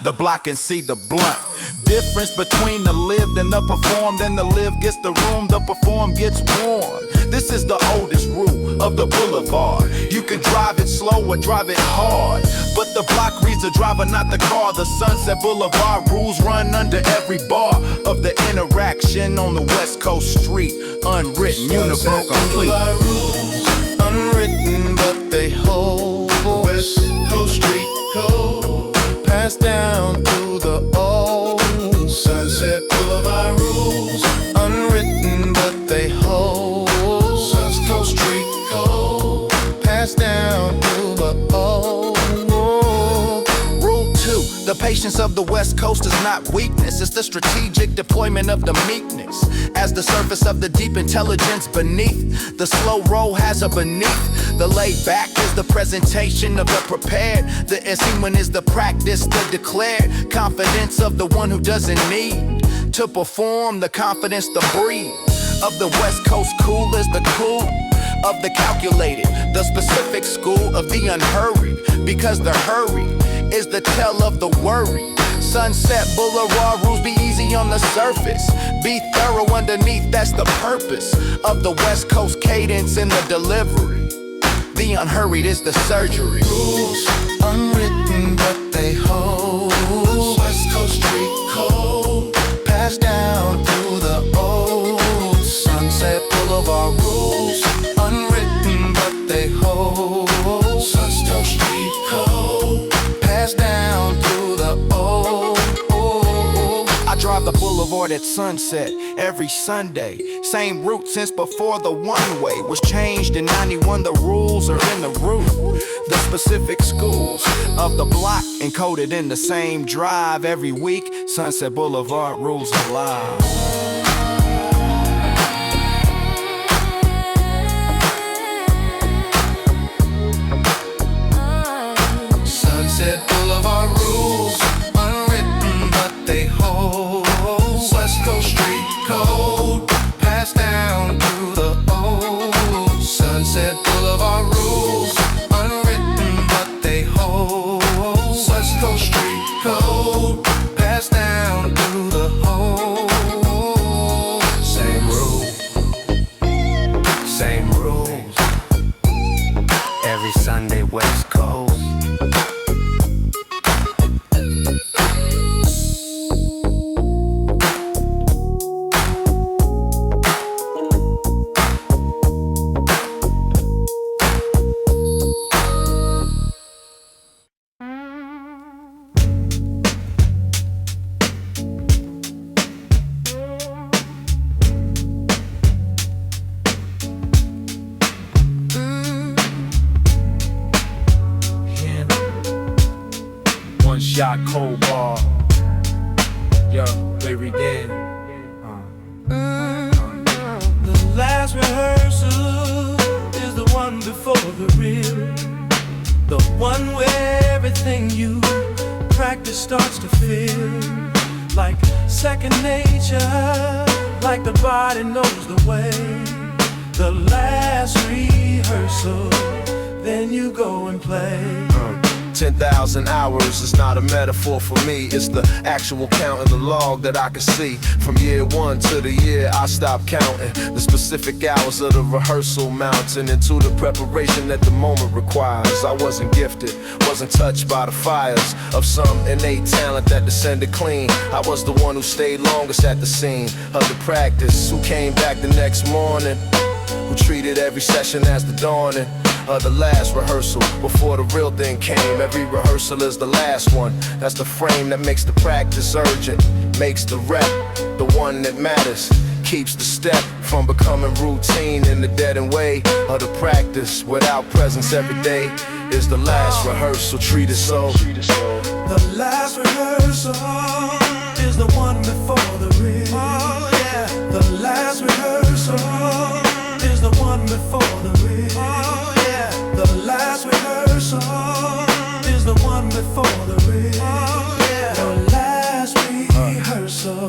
The block and see the blunt. Difference between the lived and the performed. And the live gets the room, the perform gets warm. This is the oldest rule of the boulevard. You can drive it slow or drive it hard, but the block reads the driver, not the car. The Sunset Boulevard rules run under every bar of the interaction on the West Coast street. Unwritten, univocal, complete. Rules, unwritten but they hold. West Coast street code, passed down through the old. Sunset Boulevard rules, unwritten but they hold. West Coast street code, passed down through the old. Rule 2, the patience of the West Coast is not weakness, it's the strategic deployment of the meekness. As the surface of the deep intelligence beneath, the slow roll has a beneath. The laid back is the presentation of the prepared. The inhuman is the practice, the declared confidence of the one who doesn't need to perform, the confidence, the breed of the West Coast. Cool is the cool of the calculated, the specific school of the unhurried, because the hurry is the tell of the worry. Sunset Boulevard rules, be easy on the surface, be thorough underneath, that's the purpose of the West Coast cadence in the delivery. The unhurried is the surgery. Rules, unwritten but they hold. West Coast street code, passed down through the old. Sunset Boulevard rules, unwritten but they hold. West Coast street code, passed down through the old. I drive the boulevard at sunset every Sunday. Same route since before the one-way was changed in 91. The rules are in the root. The specific schools of the block encoded in the same drive every week. Sunset Boulevard rules alive. Sunset Boulevard rules, unwritten but they hold. West Coast street code, passed down through the old. Sunset Boulevard rules, unwritten but they hold. West Coast street code, passed down through the whole. Same rule, same rules. Every Sunday West Coast. One shot cold bar. Yo, lyric in. The last rehearsal is the one before the real, the one where everything you practice starts to feel like second nature, like the body knows the way. The last rehearsal, then you go and play. 10,000 hours is not a metaphor for me. It's the actual count in the log that I can see. From year one to the year I stopped counting the specific hours of the rehearsal mountain into the preparation that the moment requires. I wasn't gifted, wasn't touched by the fires of some innate talent that descended clean. I was the one who stayed longest at the scene of the practice, who came back the next morning, who treated every session as the dawning of the last rehearsal before the real thing came. Every rehearsal is the last one. That's the frame that makes the practice urgent, makes the rep the one that matters, keeps the step from becoming routine in the dead end way of the practice. Without presence every day is the last rehearsal. Treat it so. The last rehearsal is the one before the real. Oh, yeah. The last rehearsal is the one before the real. Oh, yeah. The last rehearsal is the one before the real. Oh, yeah. The last rehearsal,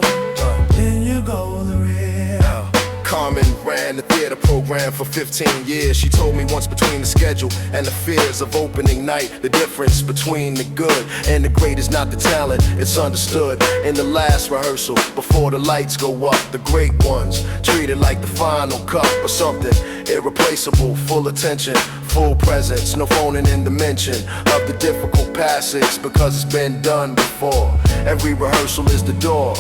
then you go the real. Carmen ran the theater program for 15 years. She told me once, between the schedule and the fears of opening night, the difference between the good and the great is not the talent, it's understood. In the last rehearsal, before the lights go up, the great ones treated like the final cup or something irreplaceable. Full attention, full presence, no phoning in the mention of the difficult passage, because it's been done before. Every rehearsal is the door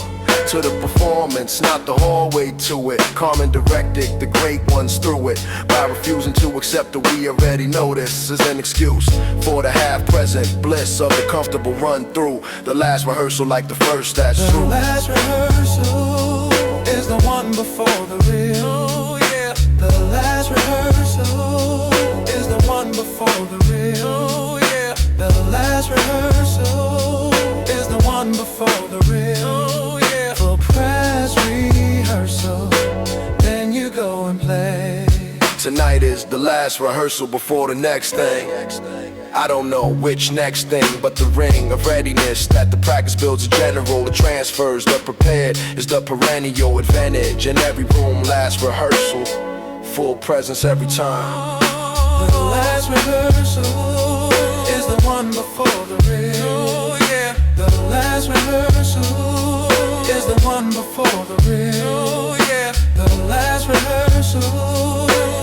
to the performance, not the hallway to it. Carmen directed the great ones through it by refusing to accept that we already know this is an excuse for the half-present bliss of the comfortable run through. The last rehearsal like the first, that's true. The last rehearsal is the one before the real. Oh, yeah. The last rehearsal is the one before the real. Oh, yeah. The last rehearsal is the one before the real. Oh, yeah. For press rehearsal, then you go and play. Tonight is the last rehearsal before the next thing. I don't know which next thing, but the ring of readiness that the practice builds in general. The transfers, the prepared is the perennial advantage. In every room, last rehearsal, full presence every time. The last rehearsal is the one before the real. Oh, yeah. The last rehearsal is the one before the real. Oh, yeah. The last rehearsal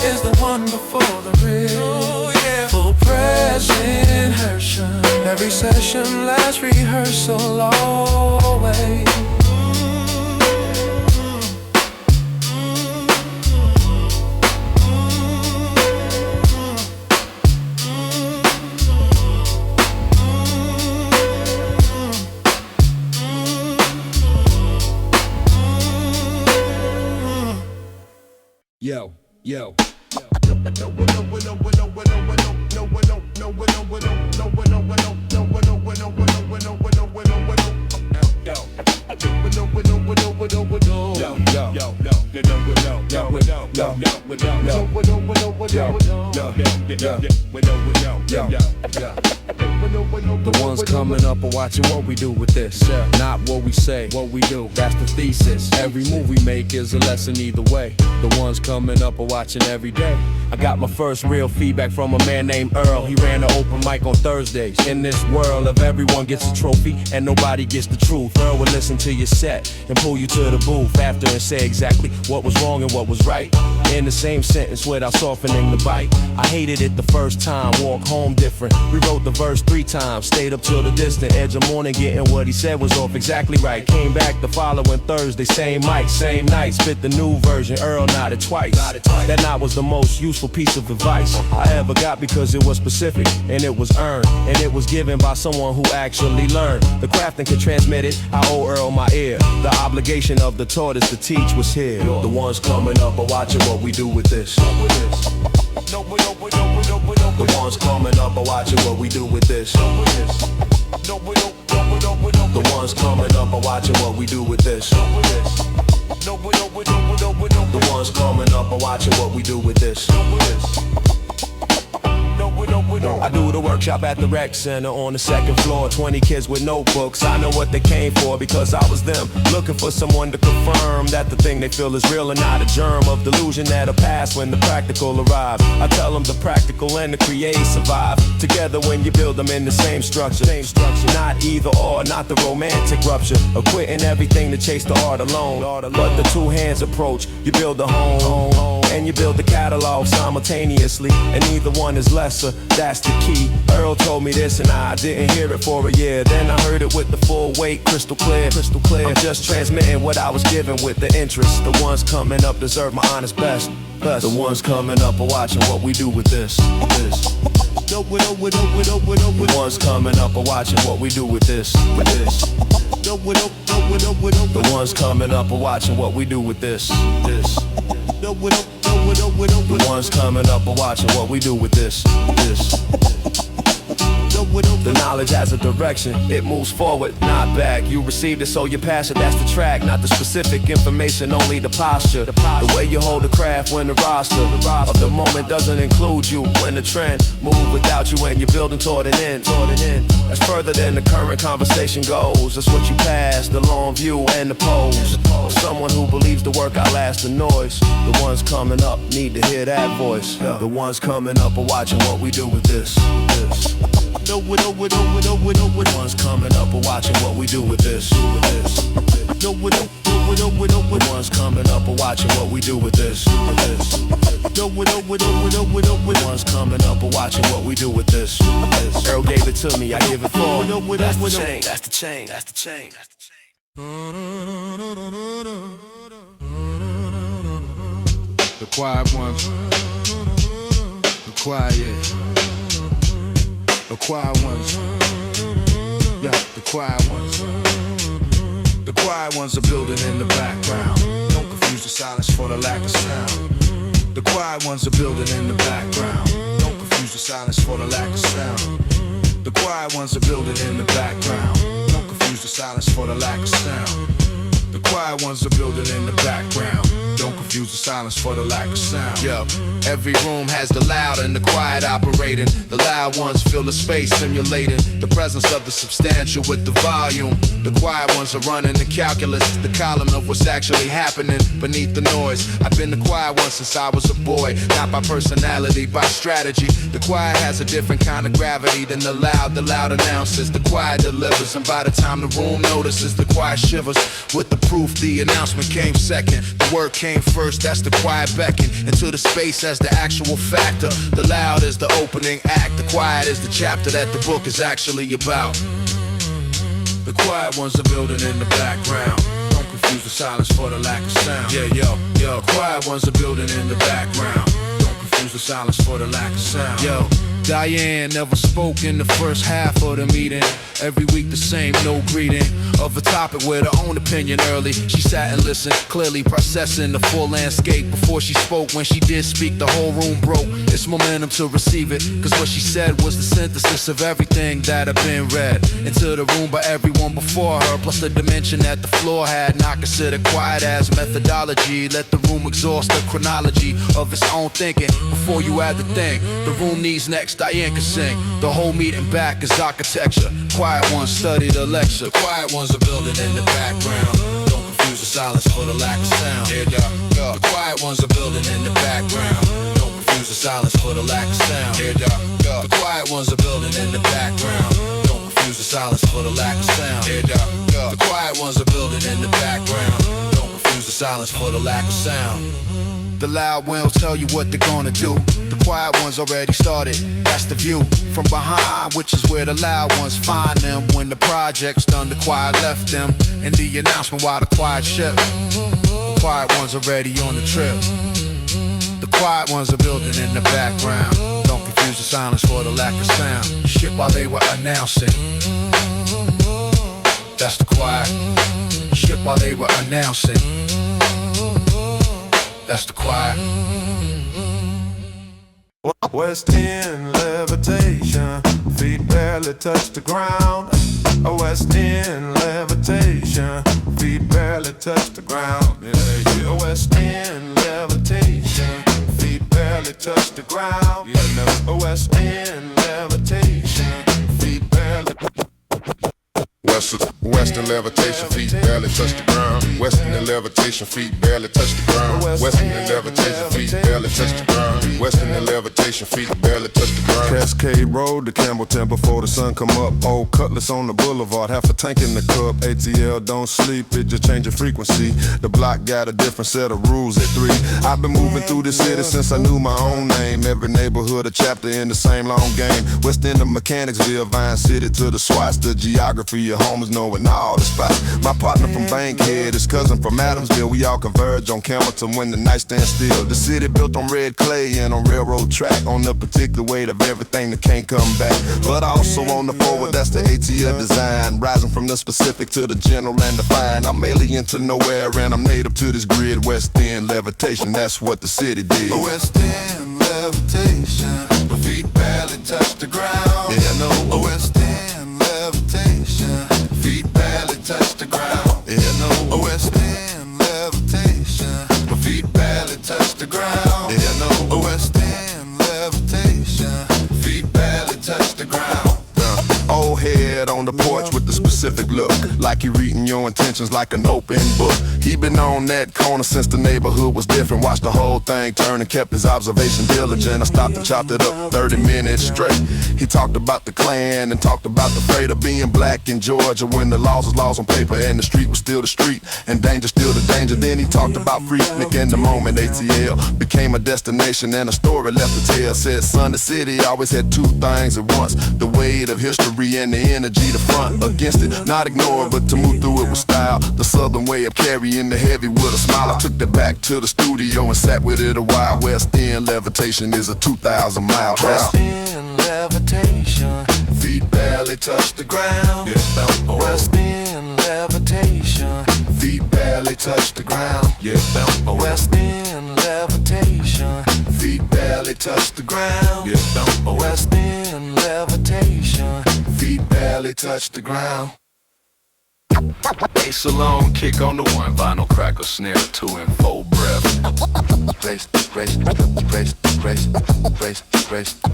is the one before the real. Oh, yeah. Full presentation, every session, last rehearsal always. Yo, yo. The ones coming up are watching what we do with this, not what we say, what we do. That's the thesis. Every move we make is a lesson either way. The ones coming up are watching every day. I got my first real feedback from a man named Earl. He ran an open mic on Thursdays. In this world of everyone gets a trophy and nobody gets the truth, Earl would listen to your set and pull you to the booth after and say exactly what was wrong and what was right in the same sentence without softening the bite. I hated it the first time, walk home different. Rewrote the verse 3 times, stayed up till the distant edge of morning, getting what he said was off exactly right. Came back the following Thursday, same mic, same night, spit the new version. Earl nodded twice. That night was the most useful piece of advice I ever got, because it was specific and it was earned, and it was given by someone who actually learned the craft and could transmit it. I owe Earl my ear. The obligation of the tortoise to teach was here. The ones coming up are watching what we do with this. The ones coming up are watching what we do with this. The ones coming up are watching what we do with this. The ones coming up are watching what we do with this. it on. I do the workshop at the rec center on the second floor. 20 kids with notebooks, I know what they came for because I was them. Looking for someone to confirm that the thing they feel is real and not a germ of delusion that'll pass when the practical arrives. I tell them the practical and the create survive together when you build them in the same structure. Not either or, not the romantic rupture of quitting everything to chase the art alone. But the two hands approach, you build a home and you build the catalog simultaneously, and neither one is lesser, that's the key. Earl told me this and I didn't hear it for a year. Then I heard it with the full weight, crystal clear. I'm just transmitting what I was given with the interest. The ones coming up deserve my honest best. The ones coming up are watching what we do with this. The ones coming up are watching what we do with this. The ones coming up are watching what we do with this. The ones coming up are watching what we do with this. The knowledge has a direction, it moves forward, not back. You received it, so you pass it, that's the track. Not the specific information, only the posture. The way you hold the craft when the roster of the moment doesn't include you. When the trend move without you and you're building toward an end. That's further than the current conversation goes. That's what you pass, the long view and the pose. Someone who believes the work outlast the noise. The ones coming up need to hear that voice. The ones coming up are watching what we do with this. The ones coming up are watching what we do with this. The ones coming up are watching what we do with this. The ones coming up are watching what we do with this. Earl gave it to me, I give it for. That's the chain, that's the chain, that's the chain, that's the chain. The quiet ones. The quiet, yeah. The quiet ones. Yeah, the quiet ones. The quiet ones are building in the background. Don't confuse the silence for the lack of sound. The quiet ones are building in the background. Don't confuse the silence for the lack of sound. The quiet ones are building in the background. Don't confuse the silence for the lack of sound. The quiet ones are building in the background. Don't confuse the silence for the lack of sound. Yo, every room has the loud and the quiet operating. The loud ones fill the space, simulating the presence of the substantial with the volume. The quiet ones are running the calculus, the column of what's actually happening beneath the noise. I've been the quiet one since I was a boy, not by personality, by strategy. The quiet has a different kind of gravity than the loud announces. The quiet delivers, and by the time the room notices, the quiet shivers. With the proof, the announcement came second. The word came first, that's the quiet beckon into the space as the actual factor. The loud is the opening act, the quiet is the chapter that the book is actually about. The quiet ones are building in the background. Don't confuse the silence for the lack of sound. Yeah, yo, quiet ones are building in the background. Don't confuse the silence for the lack of sound. Yo, Diane never spoke in the first half of the meeting. Every week the same, no greeting of a topic with her own opinion early. She sat and listened, clearly processing the full landscape before she spoke. When she did speak, the whole room broke. It's momentum to receive it, cause what she said was the synthesis of everything that had been read into the room by everyone before her, plus the dimension that the floor had. Not considered quiet as methodology. Let the room exhaust the chronology of its own thinking before you add the thing the room needs next. Diane can sing. The whole meeting back is architecture. Quiet ones study the lecture. The quiet ones are building in the background. Don't confuse the silence for the lack of sound. The quiet ones are building in the background. Don't confuse the silence for the lack of sound. The quiet ones are building in the background. Don't confuse the silence for the lack of sound. The quiet ones are building in the background. Don't confuse the silence for the lack of sound. The loud ones tell you what they're gonna do. The quiet ones already started, that's the view from behind, which is where the loud ones find them. When the project's done, the quiet left them. And the announcement while the quiet ship. The quiet ones already on the trip. The quiet ones are building in the background. Don't confuse the silence for the lack of sound. Shit while they were announcing. That's the quiet. Shit while they were announcing. That's the quiet. West End levitation, feet barely touch the ground. West End levitation, feet barely touch the ground. West End levitation, feet barely touch the ground. West End levitation. levitation, feet barely. Western levitation, feet barely touch the ground. Western and levitation, feet barely touch the ground. Western and levitation, feet barely touch the ground. Western and levitation, feet barely touch the ground. Cascade Road to Campbelltown before the sun come up. Old Cutlass on the boulevard, half a tank in the cup. ATL don't sleep, it just change the frequency. The block got a different set of rules at 3. I've been moving through the city since I knew my own name. Every neighborhood a chapter in the same long game. West End of Mechanicsville, Vine City to the Swats. The geography of home is knowing all the spots. My partner from Bankhead, his cousin from Adamsville. We all converge on Campbellton when the night stands still. The city built on red clay and on railroad track, on the particular weight of everything that can't come back. But also on the forward, that's the ATL design. Rising from the specific to the general and the fine. I'm alien to nowhere and I'm native to this grid. West End levitation, that's what the city did. West End levitation, my feet barely touch the ground. Yeah, no. West End levitation, feet barely touch the ground. Yeah, no. West End levitation, my feet barely touch the ground. Yeah, no. West End levitation, feet barely touch the ground. Old head on the porch with the specific look, like he reading your intentions like an open book. He been on that corner since the neighborhood was different. Watched the whole thing turn and kept his observation diligent. I stopped and chopped it up 30 minutes straight. He talked about the Klan and talked about the fate of being black in Georgia when the laws was laws on paper and the street was still the street and danger still the danger. Then he talked about Freaknik in the moment ATL became a destination and a story left to tell. Said, son, the city always had two things at once: the weight of history and the energy to front against it, not ignore it, but to move through it with style. The southern way of carrying the heavy with a smile. I took that back to the studio and sat with it a while. West End levitation is a 2,000-mile route. West End levitation, Feet barely touch the ground. Yeah, West End levitation, Feet barely touch the ground. yeah, West End levitation, Feet barely touch the ground. yeah, West End levitation. Feet barely touch the ground. Bass alone, kick on the 1, vinyl cracker, snare 2 and 4 breath.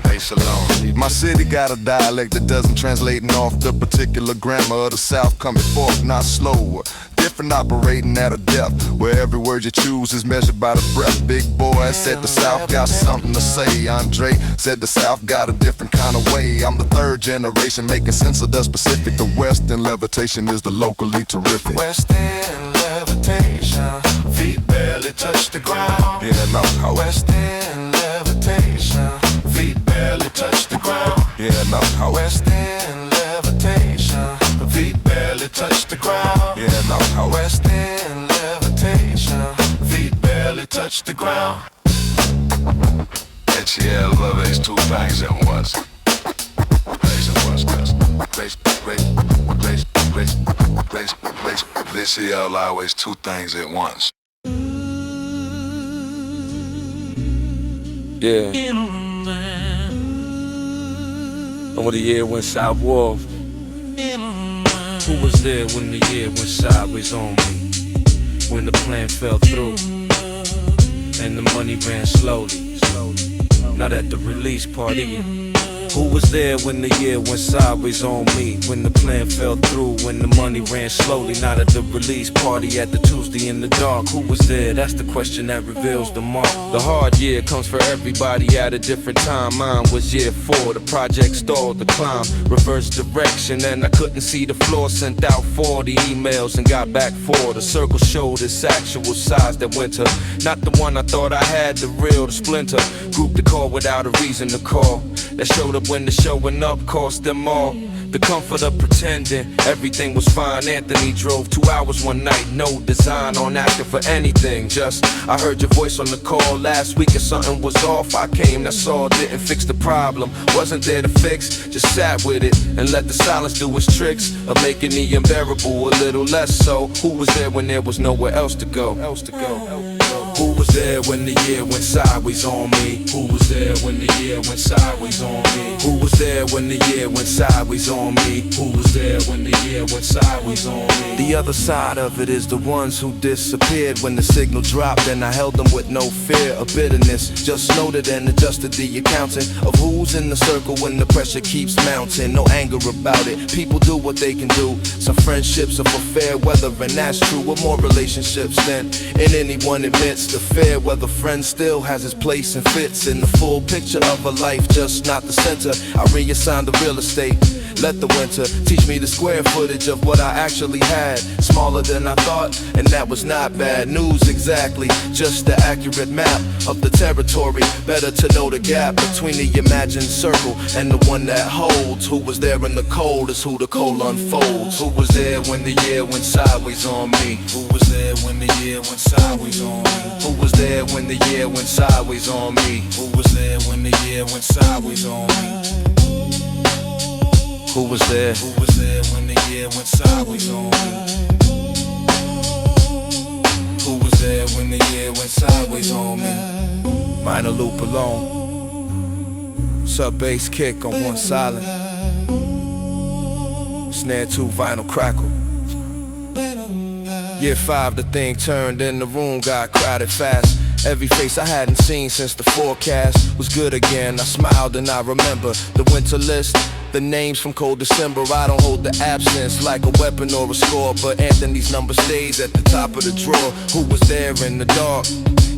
Bass alone. My city got a dialect that doesn't translate off the particular grammar of the South, coming forth, not slower. Different operating at a depth where every word you choose is measured by the breath. Big boy said the South got something to say. Andre said the South got a different kind of way. I'm the 3rd generation making sense of the specific. The Western levitation is the locally terrific. West End levitation, Feet barely touch the ground. Yeah, no. West End levitation, Feet barely touch the ground. Yeah, no. West End levitation, Feet barely touch the ground. Yeah, no. West End levitation. Feet barely touch the ground. ATL love is 2 things at once. Bass and West Coast. This here always 2 things at once. Yeah. Over the year went South Wolf. Who was there when the year went sideways on me? When the plan fell through and the money ran slowly. Not at the release party. Who was there when the year went sideways on me? When the plan fell through, when the money ran slowly. Not at the release party at the Tuesday in the dark. Who was there? That's the question that reveals the mark. The hard year comes for everybody at a different time. Mine was year 4, the project stalled the climb. Reverse direction and I couldn't see the floor. Sent out 40 emails and got back 4. The circle showed its actual size that winter. Not the one I thought I had, the real, the splinter. Group the call without a reason to call. That showed up when the showing up cost them all. The comfort of pretending everything was fine. Anthony drove 2 hours one night, no design on acting for anything. Just, I heard your voice on the call last week and something was off. I came, that's all, didn't fix the problem. Wasn't there to fix, just sat with it and let the silence do its tricks of making the unbearable a little less so. Who was there when there was nowhere else to go? Who was there when the year went sideways on me? Who was there when the year went sideways on me? Who was there when the year went sideways on me? Who was there when the year went sideways on me? The other side of it is the ones who disappeared when the signal dropped, and I held them with no fear of bitterness. Just noted and adjusted the accounting of who's in the circle when the pressure keeps mounting. No anger about it, people do what they can do. Some friendships are for fair weather, and that's true with more relationships than in anyone admits. The fair weather friend still has his place and fits in the full picture of a life, just not the center. I reassigned the real estate, let the winter teach me the square footage of what I actually had. Smaller than I thought, and that was not bad news exactly, just the accurate map of the territory. Better to know the gap between the imagined circle and the one that holds. Who was there in the cold is who the cold unfolds. Who was there when the year went sideways on me? Who was there when the year went sideways on me? Who was there when the year went sideways on me? Who was there when the year went sideways on me? Who was there? Who was there when the year went sideways on me? Who was there when the year went sideways on me? Minor loop alone. Sub bass kick on one silent. Snare 2 vinyl crackle. Year 5 the thing turned and the room got crowded fast. Every face I hadn't seen since the forecast was good again. I smiled and I remember the winter list, the names from cold December. I don't hold the absence like a weapon or a score, but Anthony's number stays at the top of the drawer. Who was there in the dark?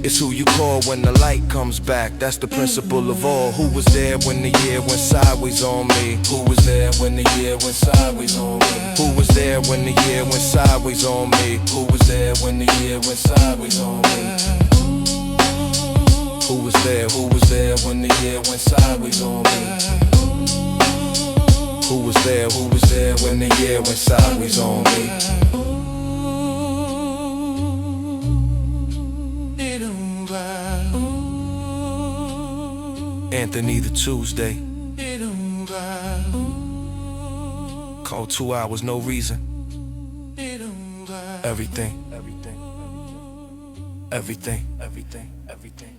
It's who you call when the light comes back. That's the principle of all. Who was there when the year went sideways on me? Who was there when the year went sideways on me? Who was there when the year went sideways on me? Who was there when the year went sideways on me? Who was there? Who was there when the year went sideways on me? Who was there? Who was there when the year went sideways on me? Anthony the Tuesday. Called 2 hours, no reason. Everything, everything, everything, everything, everything.